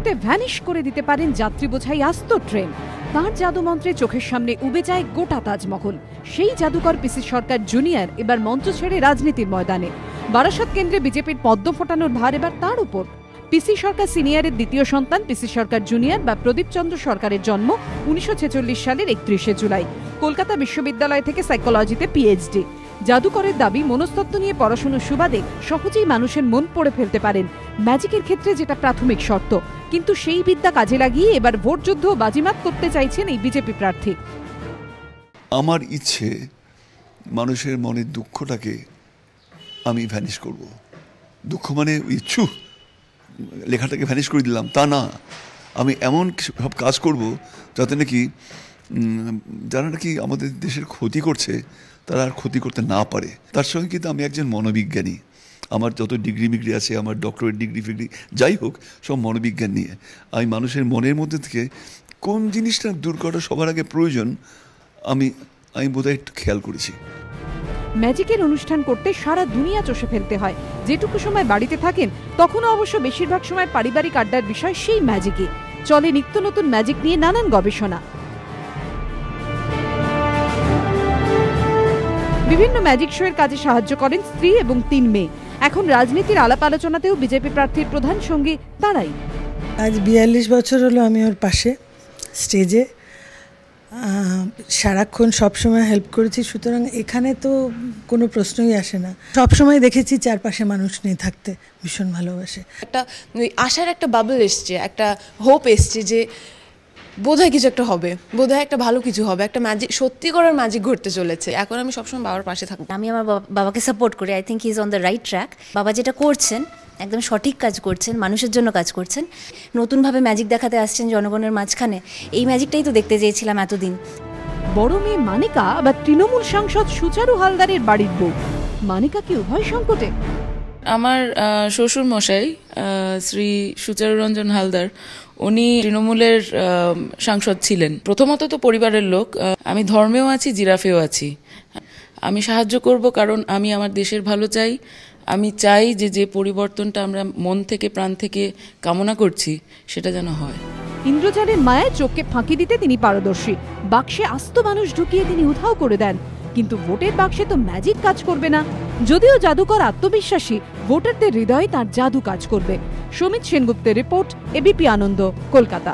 মুহূর্তে ভ্যানিশ করে দিতে পারেন যাত্রী বোঝাই আস্ত ট্রেন। তাঁর জাদুমন্ত্রে চোখের সামনে উবে যায় গোটা তাজমহল। সেই জাদুকর পিসি সরকার জুনিয়র এবার মঞ্চ ছেড়ে রাজনীতির ময়দানে। বারাসাত কেন্দ্রে বিজেপির পদ্ম ফোটানোর ভার এবার তাঁর উপর। পিসি সরকার সিনিয়রের দ্বিতীয় সন্তান পিসি সরকার জুনিয়র বা প্রদীপ চন্দ্র সরকারের জন্ম 1946 সালের 31শে জুলাই। কলকাতা বিশ্ববিদ্যালয় থেকে সাইকোলজিতে পিএইচডি। জাদুকরের দাবি মনস্তত্ত্ব নিয়ে পড়াশোনার সুবাদে সহজেই মানুষের মন পড়ে ফেলতে পারেন, ম্যাজিকের ক্ষেত্রে যেটা প্রাথমিক শর্ত। কিন্তু সেই বিদ্যা কাজে লাগিয়ে এবার ভোট যুদ্ধ বাজিমাত করতে চাইছেন এই বিজেপি প্রার্থী। আমার ইচ্ছে মানুষের মনের দুঃখটাকে আমি ভ্যানিশ করব। দুঃখ মানে ইচ্ছু লেখাটাকে ভ্যানিশ করে দিলাম তা না, আমি এমন সব কাজ করব যাতে নাকি যারা নাকি আমাদের দেশের ক্ষতি করছে তারা আর ক্ষতি করতে না পারে। তার সঙ্গে কিন্তু আমি একজন মনোবিজ্ঞানী, আমার যত ডিগ্রি মিগ্রি আছে, আমার ডক্টরেট ডিগ্রি ফিগ্রি যাই হোক, সব মনোবিজ্ঞান নিয়ে। আমি মানুষের মনের মধ্যে থেকে কোন জিনিসটা দূর করা সবার আগে প্রয়োজন আমি বোধহয় একটু খেয়াল করেছি। ম্যাজিকের অনুষ্ঠান করতে সারা দুনিয়া চষে ফেলতে হয়। যেটুকু সময় বাড়িতে থাকেন তখনও অবশ্য বেশিরভাগ সময় পারিবারিক আড্ডার বিষয় সেই ম্যাজিকই। চলে নিত্য নতুন ম্যাজিক নিয়ে নানান গবেষণা। বিভিন্ন ম্যাজিক শো এর কাজে সাহায্য করেন স্ত্রী এবং 3 মেয়ে। এখন রাজনীতির আলাপ আলোচনাতেও বিজেপি প্রার্থীর প্রধান সঙ্গী তারাই। আজ 42 বছর হলো আমি ওর পাশে স্টেজে সারাক্ষণ সবসময় হেল্প করেছি, সুতরাং এখানে তো কোনো প্রশ্নই আসে না। সবসময় দেখেছি চারপাশে মানুষ নিয়ে থাকতে ভীষণ ভালোবাসে। একটা আশার একটা বাবল এসছে, একটা হোপ এসছে যে বোধহয় কিছু একটা হবে, বোধহয় একটা ভালো কিছু হবে, একটা ম্যাজিক, সত্যি করার ম্যাজিক ঘটতে চলেছে। এখন আমি সবসময় বাবার পাশে থাকবো। আমি আমার বাবাকে সাপোর্ট করি। I think he is on the right track. বাবা যেটা করছেন একদম সঠিক কাজ করছেন, মানুষের জন্য কাজ করছেন। নতুনভাবে ম্যাজিক দেখাতে আসছেন জনগণের মাঝখানে। এই ম্যাজিকটাই তো দেখতে চেয়েছিলাম এতদিন। বড় মেয়ে মানিকা আবার তৃণমূল সাংসদ সুচারু হালদারের বাড়ির বউ। মানিকা কি উভয় সংকটে? আমার শ্বশুর মশাই শ্রী সুচারুরঞ্জন হালদার, উনি তৃণমূলের সাংসদ ছিলেন। প্রথমত তো পরিবারের লোক, আমি ধর্মেও আছি, জিরাফেও আছি। আমি সাহায্য করব কারণ আমি আমার দেশের ভালো চাই। আমি চাই যে পরিবর্তনটা আমরা মন থেকে প্রাণ থেকে কামনা করছি সেটা যেন হয়। ইন্দ্রজালের মায়ায় চোখকে ফাঁকি দিতে তিনি পারদর্শী। বাক্সে আস্ত মানুষ ঢুকিয়ে তিনি উধাও করে দেন, কিন্তু ভোটের বাক্সে তো ম্যাজিক কাজ করবে না। যদিও জাদুকর আত্মবিশ্বাসী, ভোটারদের হৃদয়ে তার জাদু কাজ করবে। সমিত সেনগুপ্তের রিপোর্ট, এবিপি আনন্দ, কলকাতা।